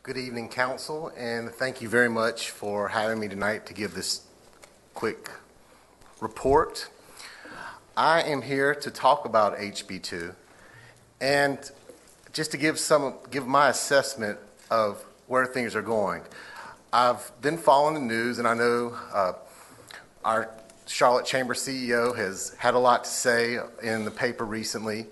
Good evening, Council, and thank you very much for having me tonight to give this quick report. I am here to talk about HB2 and just to give my assessment of where things are going. I've been following the news, and I know our Charlotte Chamber CEO has had a lot to say in the paper recently.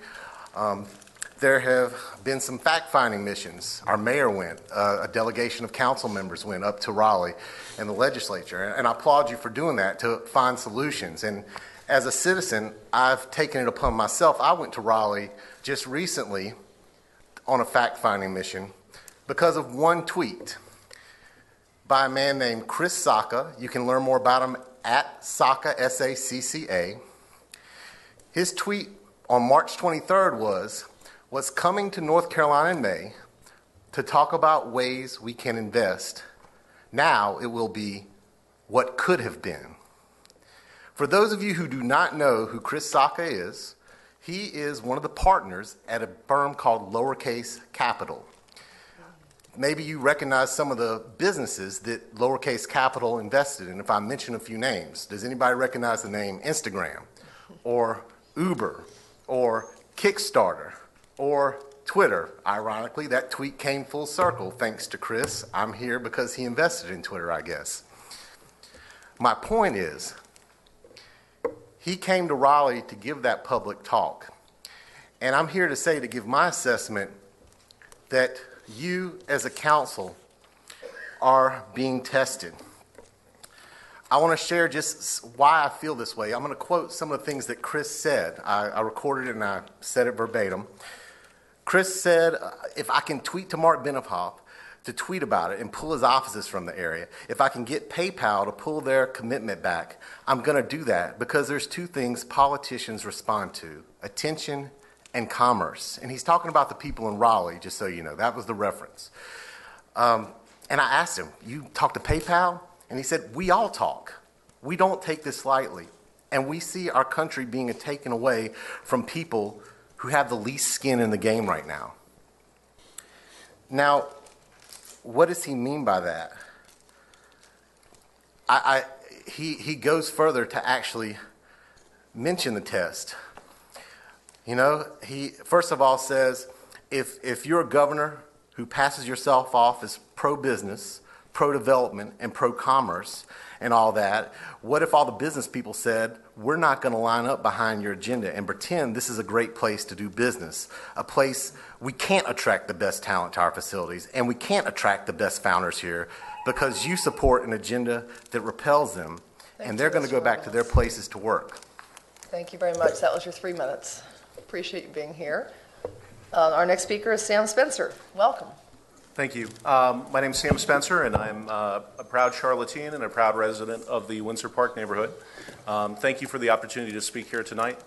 There have been some fact-finding missions. Our mayor went, a delegation of council members went up to Raleigh and the legislature, and I applaud you for doing that to find solutions. And as a citizen, I've taken it upon myself. I went to Raleigh just recently on a fact-finding mission because of one tweet by a man named Chris Sacca. You can learn more about him at Sacca, S-A-C-C-A. His tweet on March 23rd was coming to North Carolina in May to talk about ways we can invest. Now it will be what could have been. For those of you who do not know who Chris Sacca is, he is one of the partners at a firm called Lowercase Capital. Maybe you recognize some of the businesses that Lowercase Capital invested in. If I mention a few names, does anybody recognize the name Instagram or Uber or Kickstarter or Twitter? Ironically, that tweet came full circle thanks to Chris. I'm here because he invested in Twitter, I guess. My point is, he came to Raleigh to give that public talk. And I'm here to say, to give my assessment, that you as a council are being tested. I want to share just why I feel this way. I'm going to quote some of the things that Chris said. I recorded it and I said it verbatim. Chris said, if I can tweet to Mark Benham to tweet about it and pull his offices from the area, if I can get PayPal to pull their commitment back, I'm going to do that because there's two things politicians respond to: attention and commerce. And he's talking about the people in Raleigh, just so you know. That was the reference. And I asked him, you talk to PayPal? And he said, we all talk. We don't take this lightly. And we see our country being taken away from people who have the least skin in the game right now. Now, what does he mean by that? He goes further to actually mention the test. You know, he first of all says, if you're a governor who passes yourself off as pro-business, pro-development, and pro-commerce and all that, what if all the business people said, we're not going to line up behind your agenda and pretend this is a great place to do business, a place we can't attract the best talent to our facilities, and we can't attract the best founders here because you support an agenda that repels them, and they're going to go back to their places to work. Thank you very much. That was your 3 minutes. Appreciate you being here. Our next speaker is Sam Spencer. Welcome. Thank you. My name is Sam Spencer, and I'm a proud Charlottean and a proud resident of the Windsor Park neighborhood. Thank you for the opportunity to speak here tonight.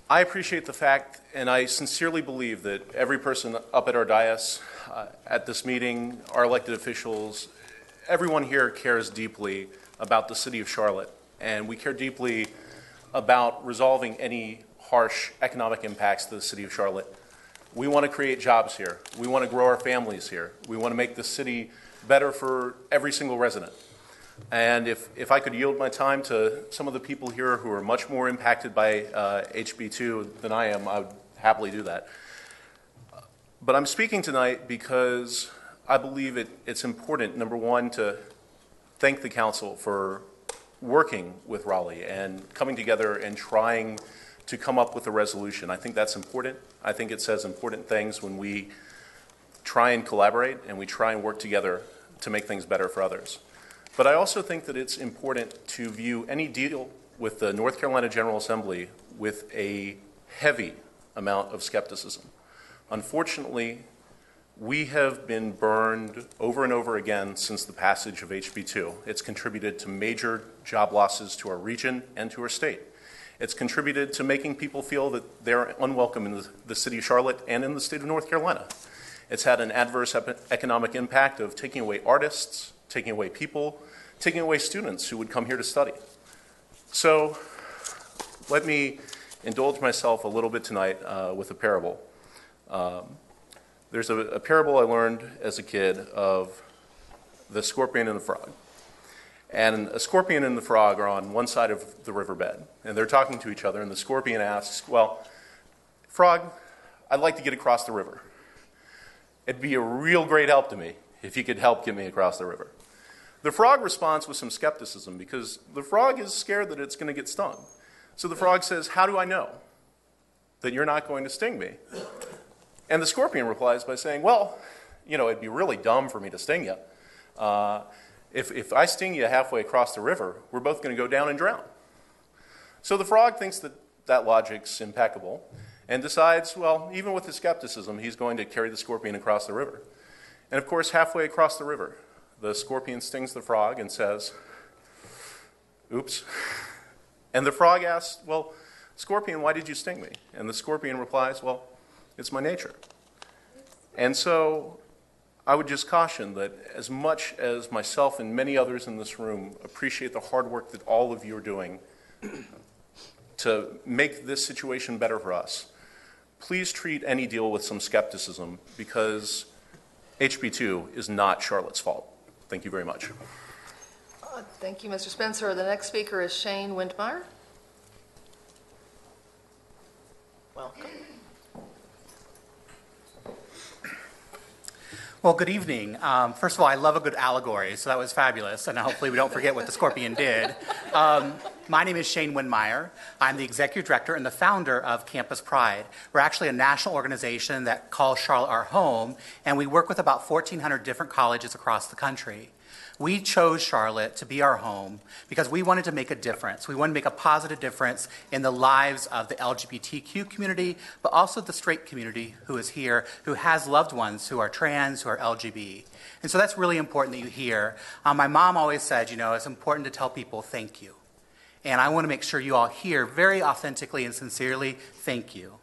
I appreciate the fact, and I sincerely believe that every person up at our dais, at this meeting, our elected officials, everyone here cares deeply about the city of Charlotte, and we care deeply about resolving any harsh economic impacts to the city of Charlotte. We want to create jobs here. We want to grow our families here. We want to make the city better for every single resident. And if I could yield my time to some of the people here who are much more impacted by HB2 than I am, I would happily do that. But I'm speaking tonight because I believe it's important, number one, to thank the council for working with Raleigh and coming together and trying to come up with a resolution. I think that's important. I think it says important things when we try and collaborate and we try and work together to make things better for others. But I also think that it's important to view any deal with the North Carolina General Assembly with a heavy amount of skepticism. Unfortunately, we have been burned over and over again since the passage of HB2. It's contributed to major job losses to our region and to our state. It's contributed to making people feel that they're unwelcome in the city of Charlotte and in the state of North Carolina. It's had an adverse economic impact of taking away artists, taking away people, taking away students who would come here to study. So let me indulge myself a little bit tonight with a parable. There's a parable I learned as a kid of the scorpion and the frog. And a scorpion and the frog are on one side of the riverbed, and they're talking to each other, and the scorpion asks, well, frog, I'd like to get across the river. It'd be a real great help to me if you could help get me across the river. The frog responds with some skepticism because the frog is scared that it's going to get stung. So the frog says, how do I know that you're not going to sting me? And the scorpion replies by saying, well, you know, it'd be really dumb for me to sting you. If I sting you halfway across the river, we're both going to go down and drown. So the frog thinks that that logic's impeccable and decides, well, even with his skepticism, he's going to carry the scorpion across the river. And of course, halfway across the river, the scorpion stings the frog and says, oops. And the frog asks, well, scorpion, why did you sting me? And the scorpion replies, well, it's my nature. And so I would just caution that as much as myself and many others in this room appreciate the hard work that all of you are doing to make this situation better for us, please treat any deal with some skepticism because HB2 is not Charlotte's fault. Thank you very much. Thank you, Mr. Spencer. The next speaker is Shane Windmeyer. Welcome. Well, good evening. First of all, I love a good allegory, so that was fabulous, and hopefully we don't forget what the scorpion did. My name is Shane Windmeyer. I'm the executive director and the founder of Campus Pride. We're actually a national organization that calls Charlotte our home, and we work with about 1,400 different colleges across the country. We chose Charlotte to be our home because we wanted to make a difference. We wanted to make a positive difference in the lives of the LGBTQ community, but also the straight community who is here, who has loved ones who are trans, who are LGBT. And so that's really important that you hear. My mom always said, you know, it's important to tell people thank you. And I want to make sure you all hear very authentically and sincerely, thank you.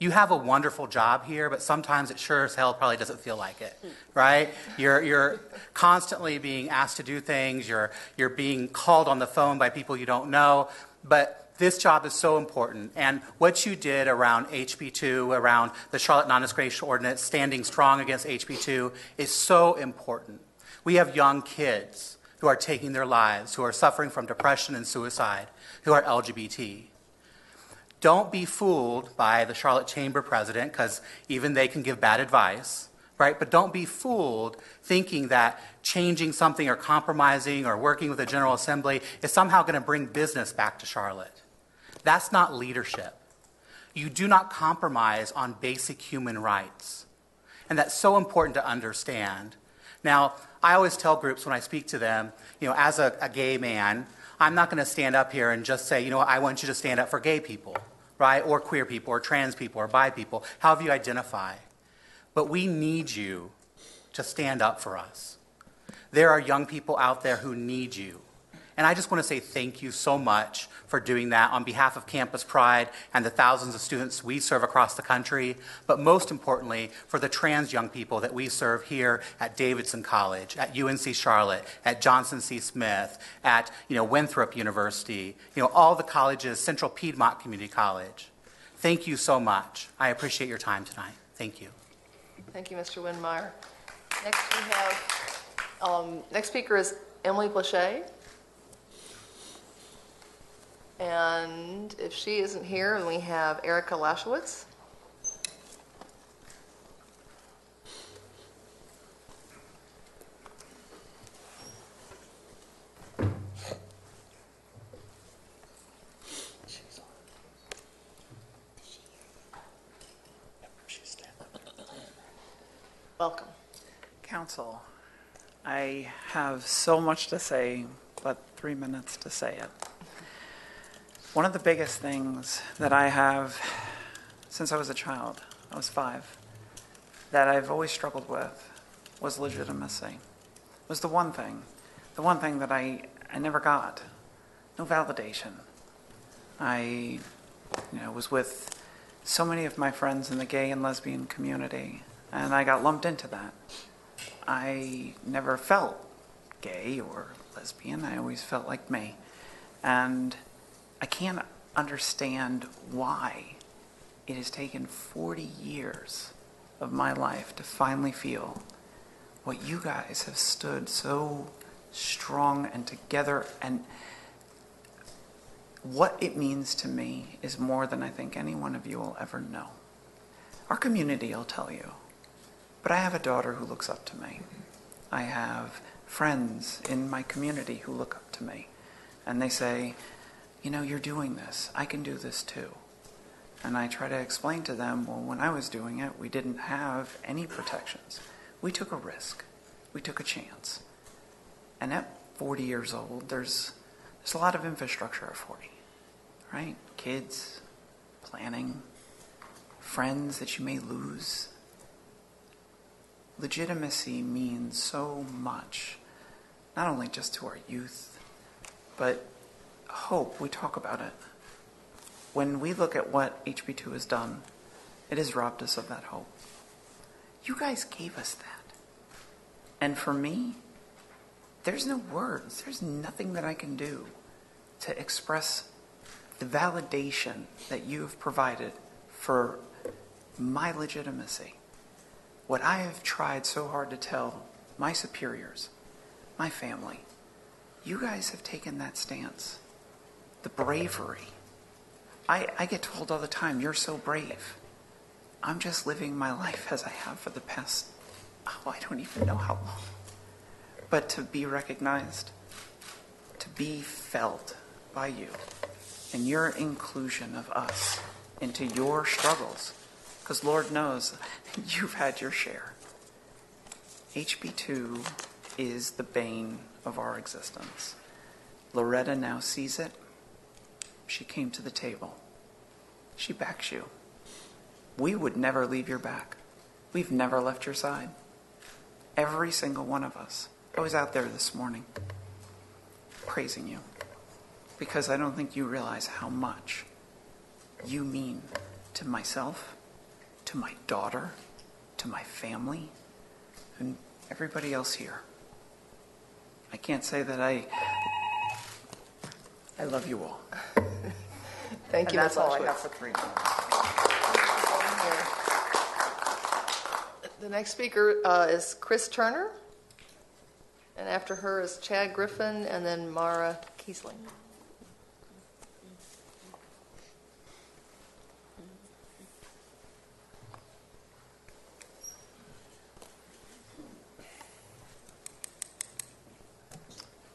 You have a wonderful job here, but sometimes it sure as hell probably doesn't feel like it, right? You're constantly being asked to do things. You're being called on the phone by people you don't know. But this job is so important. And what you did around HB2, around the Charlotte non-discrimination ordinance, standing strong against HB2 is so important. We have young kids who are taking their lives, who are suffering from depression and suicide, who are LGBT. Don't be fooled by the Charlotte Chamber president, because even they can give bad advice, right? But don't be fooled thinking that changing something or compromising or working with the General Assembly is somehow going to bring business back to Charlotte. That's not leadership. You do not compromise on basic human rights. And that's so important to understand. Now, I always tell groups when I speak to them, you know, as a gay man, I'm not going to stand up here and just say, you know, I want you to stand up for gay people, right? Or queer people, or trans people, or bi people, however you identify. But we need you to stand up for us. There are young people out there who need you. And I just want to say thank you so much for doing that on behalf of Campus Pride and the thousands of students we serve across the country, but most importantly, for the trans young people that we serve here at Davidson College, at UNC Charlotte, at Johnson C. Smith, at Winthrop University, all the colleges, Central Piedmont Community College. Thank you so much. I appreciate your time tonight. Thank you. Thank you, Mr. Windmeyer. Next we have, next speaker is Emily Blaché. And if she isn't here, then we have Erica Lashowitz. Welcome. Council, I have so much to say, but 3 minutes to say it. One of the biggest things that I have since I was a child, I was 5, that I've always struggled with was legitimacy. It was the one thing that I never got. No validation. I was with so many of my friends in the gay and lesbian community, and I got lumped into that. I never felt gay or lesbian. I always felt like me. And I can't understand why it has taken 40 years of my life to finally feel what you guys have stood so strong and together, and what it means to me is more than I think any one of you will ever know. Our community will tell you, but I have a daughter who looks up to me. I have friends in my community who look up to me, and they say, you know, you're doing this. I can do this too. And I try to explain to them, well, when I was doing it, we didn't have any protections. We took a risk. We took a chance. And at 40 years old, there's a lot of infrastructure at 40, right? Kids, planning, friends that you may lose. Legitimacy means so much, not only just to our youth, but hope. We talk about it. When we look at what HB2 has done, it has robbed us of that hope. You guys gave us that. And for me, there's no words. There's nothing that I can do to express the validation that you have provided for my legitimacy. What I have tried so hard to tell my superiors, my family, you guys have taken that stance. The bravery. I get told all the time, you're so brave. I'm just living my life as I have for the past, I don't even know how long. But to be recognized, to be felt by you, and your inclusion of us into your struggles, because Lord knows you've had your share. HB2 is the bane of our existence. Loretta now sees it. She came to the table. She backs you. We would never leave your back. We've never left your side. Every single one of us. I was out there this morning praising you because I don't think you realize how much you mean to myself, to my daughter, to my family, and everybody else here. I can't say that I love you all. Thank you, And that's Ms. all I Ashworth. have for 3 minutes. The next speaker is Chris Turner, and after her is Chad Griffin, and then Mara Kiesling.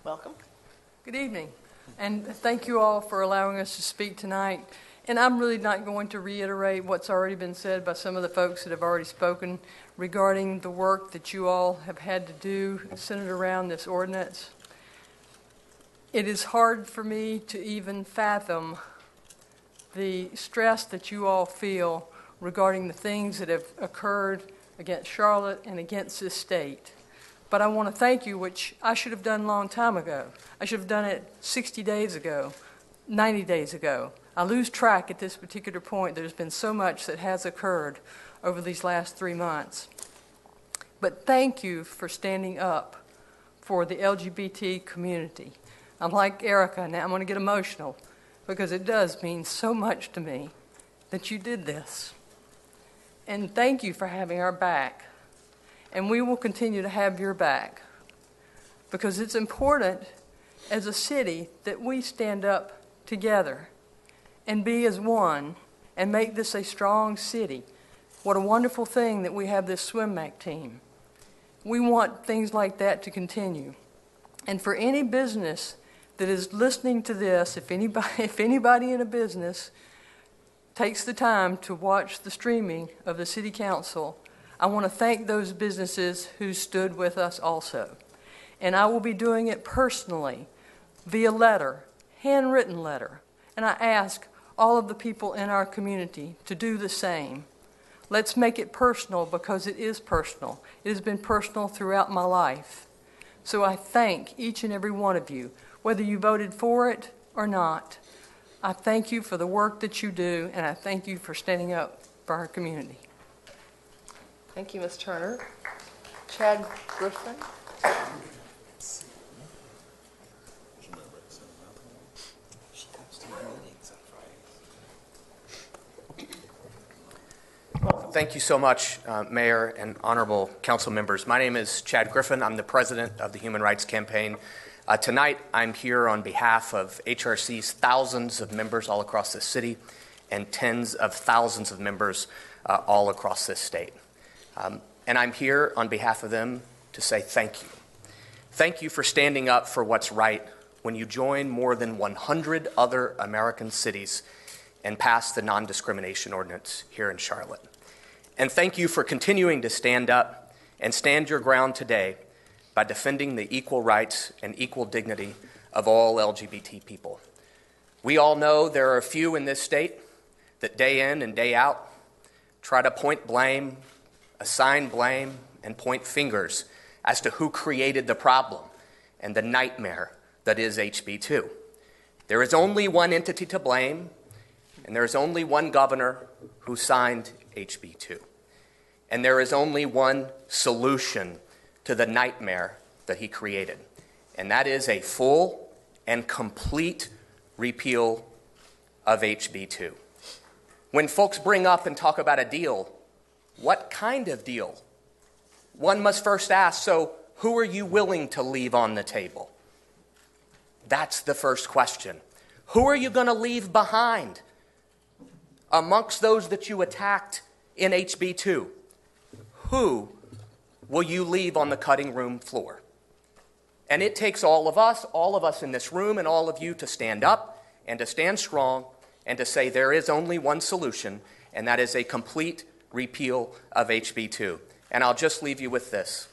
Welcome. Good evening, and thank you all for allowing us to speak tonight. And I'm really not going to reiterate what's already been said by some of the folks that have already spoken regarding the work that you all have had to do centered around this ordinance. It is hard for me to even fathom the stress that you all feel regarding the things that have occurred against Charlotte and against this state. But I want to thank you, which I should have done a long time ago. I should have done it 60 days ago, 90 days ago. I lose track at this particular point. There's been so much that has occurred over these last 3 months. But thank you for standing up for the LGBT community. I'm like Erica now. I'm going to get emotional because it does mean so much to me that you did this. And thank you for having our back. And we will continue to have your back because it's important as a city that we stand up together and be as one and make this a strong city. What a wonderful thing that we have this swim MAC team. We want things like that to continue. And for any business that is listening to this, if anybody in a business takes the time to watch the streaming of the City Council, I want to thank those businesses who stood with us also. And I will be doing it personally via letter, handwritten letter. And I ask all of the people in our community to do the same. Let's make it personal because it is personal. It has been personal throughout my life. So I thank each and every one of you, whether you voted for it or not. I thank you for the work that you do, and I thank you for standing up for our community. Thank you, Ms. Turner. Chad Griffin. Welcome. Thank you so much, Mayor and honorable council members. My name is Chad Griffin. I'm the president of the Human Rights Campaign. Tonight, I'm here on behalf of HRC's thousands of members all across the city and tens of thousands of members all across this state. And I'm here on behalf of them to say thank you. Thank you for standing up for what's right when you join more than 100 other American cities and pass the non-discrimination ordinance here in Charlotte. And thank you for continuing to stand up and stand your ground today by defending the equal rights and equal dignity of all LGBT people. We all know there are a few in this state that day in and day out try to point blame, assign blame, and point fingers as to who created the problem and the nightmare that is HB2. There is only one entity to blame, and there is only one governor who signed HB2. And there is only one solution to the nightmare that he created, and that is a full and complete repeal of HB2. When folks bring up and talk about a deal, what kind of deal? One must first ask, so who are you willing to leave on the table? That's the first question. Who are you going to leave behind amongst those that you attacked in HB2? Who will you leave on the cutting room floor? And it takes all of us in this room and all of you to stand up and to stand strong and to say there is only one solution, and that is a complete repeal of HB2. And I'll just leave you with this.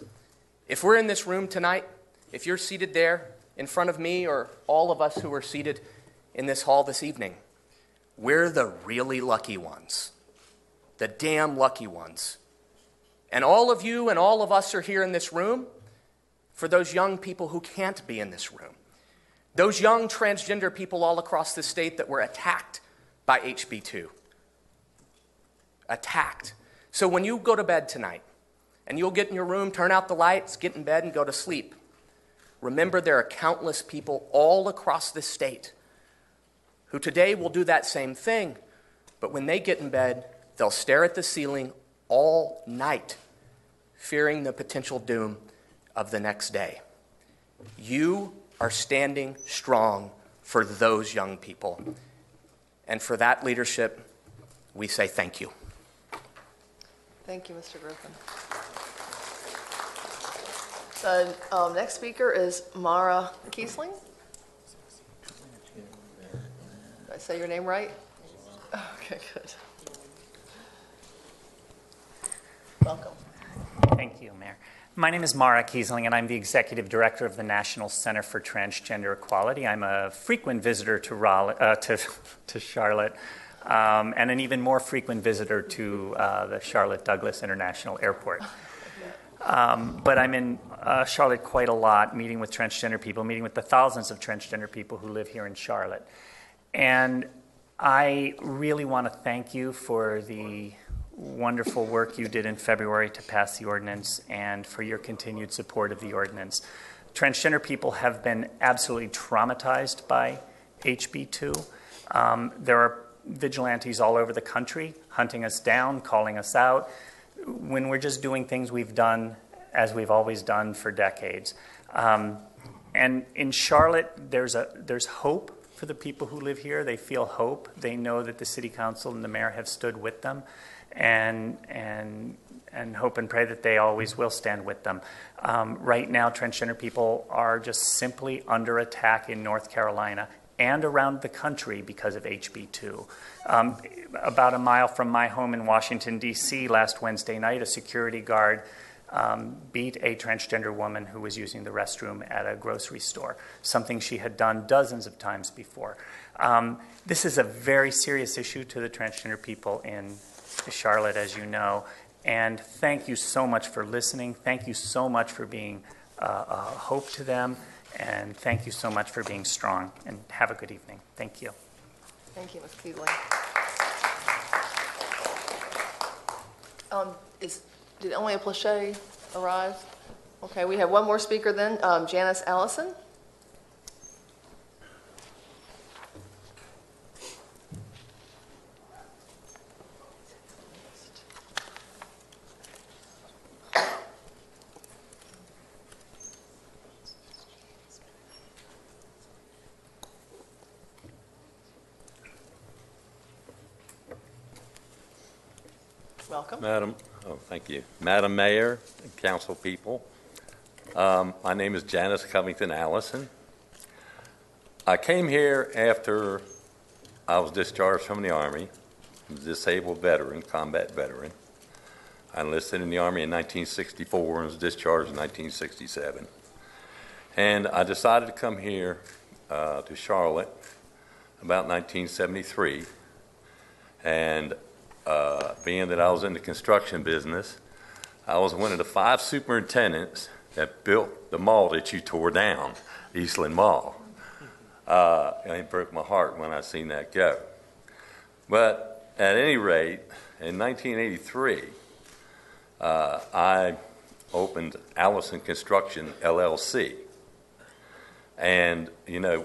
If we're in this room tonight, if you're seated there in front of me or all of us who are seated in this hall this evening, we're the really lucky ones, the damn lucky ones. And all of you and all of us are here in this room for those young people who can't be in this room, those young transgender people all across the state that were attacked by HB2. Attacked. So when you go to bed tonight, and you'll get in your room, turn out the lights, get in bed, and go to sleep, remember there are countless people all across this state who today will do that same thing, but when they get in bed, they'll stare at the ceiling all night, fearing the potential doom of the next day. You are standing strong for those young people. And for that leadership, we say thank you. Thank you, Mr. Griffin. The next speaker is Mara Kiesling. Did I say your name right? Okay, good. Welcome. Thank you, Mayor. My name is Mara Kiesling, and I'm the Executive Director of the National Center for Transgender Equality. I'm a frequent visitor to Charlotte, and an even more frequent visitor to the Charlotte Douglas International Airport. But I'm in Charlotte quite a lot, meeting with transgender people, meeting with the thousands of transgender people who live here in Charlotte. And I really want to thank you for the wonderful work you did in February to pass the ordinance and for your continued support of the ordinance. Transgender people have been absolutely traumatized by HB2. There are vigilantes all over the country hunting us down, calling us out, when we're just doing things we've done as we've always done for decades. And in Charlotte, there's hope for the people who live here. They feel hope. They know that the city council and the mayor have stood with them, and hope and pray that they always will stand with them. Right now, transgender people are just simply under attack in North Carolina and around the country because of HB2. About a mile from my home in Washington, D.C., last Wednesday night, a security guard beat a transgender woman who was using the restroom at a grocery store, something she had done dozens of times before. This is a very serious issue to the transgender people in Charlotte, as you know, and thank you so much for listening. Thank you so much for being a hope to them, and thank you so much for being strong, and have a good evening. Thank you. Thank you, Ms. Kiesling. Did Emily Plachey arrive? Okay, we have one more speaker then, Janice Allison. Welcome. Thank you. Madam Mayor and council people, my name is Janice Covington Allison. I came here after I was discharged from the Army. I'm a disabled veteran, combat veteran. I enlisted in the Army in 1964 and was discharged in 1967. And I decided to come here to Charlotte about 1973. And being that I was in the construction business, I was one of the 5 superintendents that built the mall that you tore down, Eastland Mall. And it broke my heart when I seen that go. But at any rate, in 1983, I opened Allison Construction, LLC. And,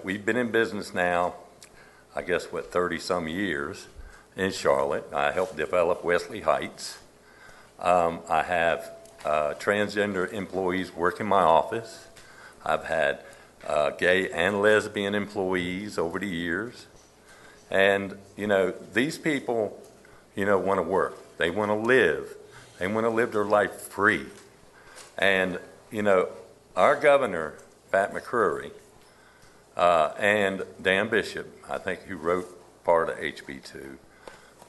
we've been in business now, I guess, 30-some years in Charlotte. I helped develop Wesley Heights. I have transgender employees work in my office. I've had gay and lesbian employees over the years. And, these people, want to work. They want to live. They want to live their life free. And, our governor, Pat McCrory, and Dan Bishop, I think, who wrote part of HB2,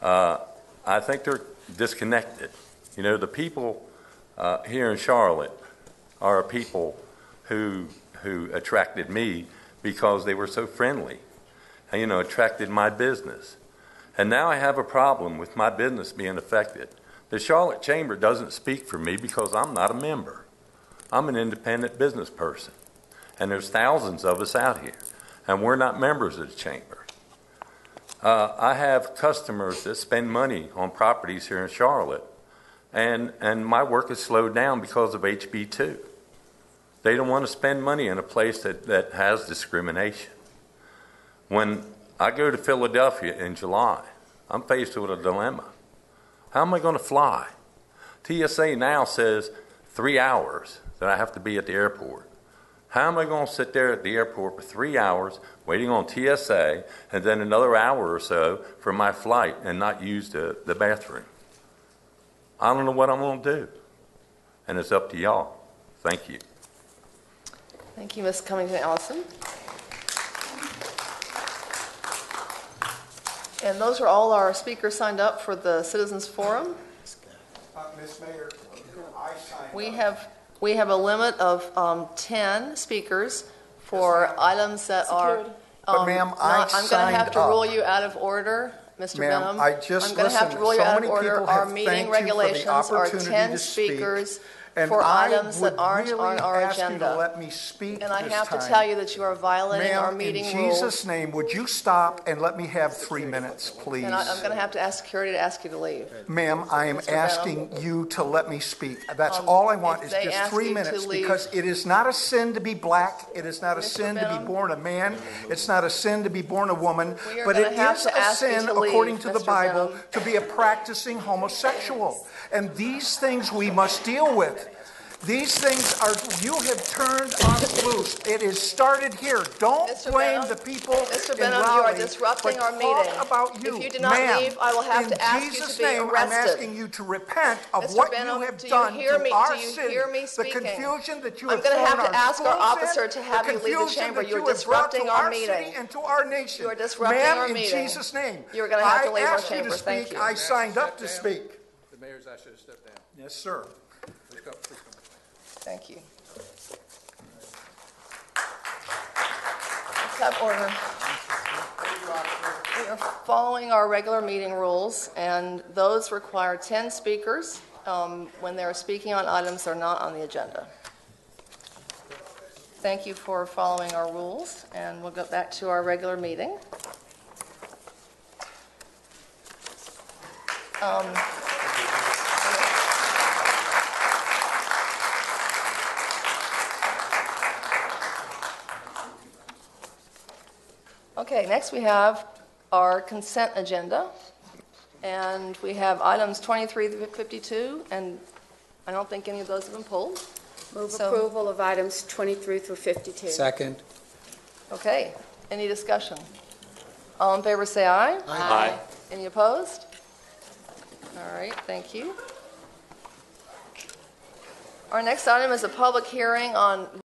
I think they're disconnected. The people here in Charlotte are people who attracted me because they were so friendly and, attracted my business. And now I have a problem with my business being affected. The Charlotte Chamber doesn't speak for me because I'm not a member. I'm an independent business person. And there's thousands of us out here, and we're not members of the Chamber. I have customers that spend money on properties here in Charlotte, and my work is slowed down because of HB2. They don't want to spend money in a place that has discrimination. When I go to Philadelphia in July, I'm faced with a dilemma. How am I going to fly? TSA now says 3 hours that I have to be at the airport. How am I going to sit there at the airport for 3 hours waiting on TSA and then another hour or so for my flight and not use the bathroom? I don't know what I'm going to do. And it's up to y'all. Thank you. Thank you, Ms. Covington Allison. And those are all our speakers signed up for the Citizens Forum. Ms. Mayor, I signed We have a limit of 10 speakers for items that are But ma'am, I'm going to have to rule you out of order, Mr. Ma'am, Benham. I just I'm going to have to rule you listened. So out of many order. people Our have meeting thanked you for the regulations are opportunity 10 to speak, speakers and for I items that would aren't really on our ask you to agenda. let me speak And I this have to time. tell you that you are violating our Ma'am, meeting in rules. Jesus' name, would you stop and let me have 3 minutes, please? And I'm going to have to ask security to ask you to leave. Ma'am, I am Mr. asking you to let me speak. That's all I want if is they just ask 3 you to minutes leave- because it is not a sin to be black. It is not a Mr. sin to Benham? be born a man. It's not a sin to be born a woman. We are But gonna it have is to a ask you sin, to leave, according to the Mr. Bible, Benham. to be a practicing homosexual. And these things we must deal with. These things are, you have turned us loose. It is started here. Don't Mr. blame Benham? the people Mr. in Benham, you are Raleigh, disrupting but our talk meeting. about you. If you do not Ma'am, leave, I will have to ask you in to Jesus' be name, I'm arrested. asking you to repent of Mr. what Benham, you have do you done hear to me? our Do you city. hear me The speaking? confusion that you I'm have going to thrown have to our ask our schools officer in, to have the you leave the confusion chamber. that You're you have brought disrupting to our our meeting. city and to our nation. You are disrupting Ma'am, our in meeting. Jesus' name, You're gonna have to leave our I asked you chamber. to Thank speak. you. I signed up to speak. The mayor's asked you to step down. Yes, sir. Please go. Thank you. Let's have order. We are following our regular meeting rules, and those require 10 speakers when they're speaking on items that are not on the agenda. Thank you for following our rules, and we'll go back to our regular meeting. Okay, next we have our consent agenda, and we have items 23 through 52, and I don't think any of those have been pulled. Move So- approval of items 23 through 52. Second. Okay, any discussion? All in favor say aye. Aye. Any opposed? All right, thank you. Our next item is a public hearing on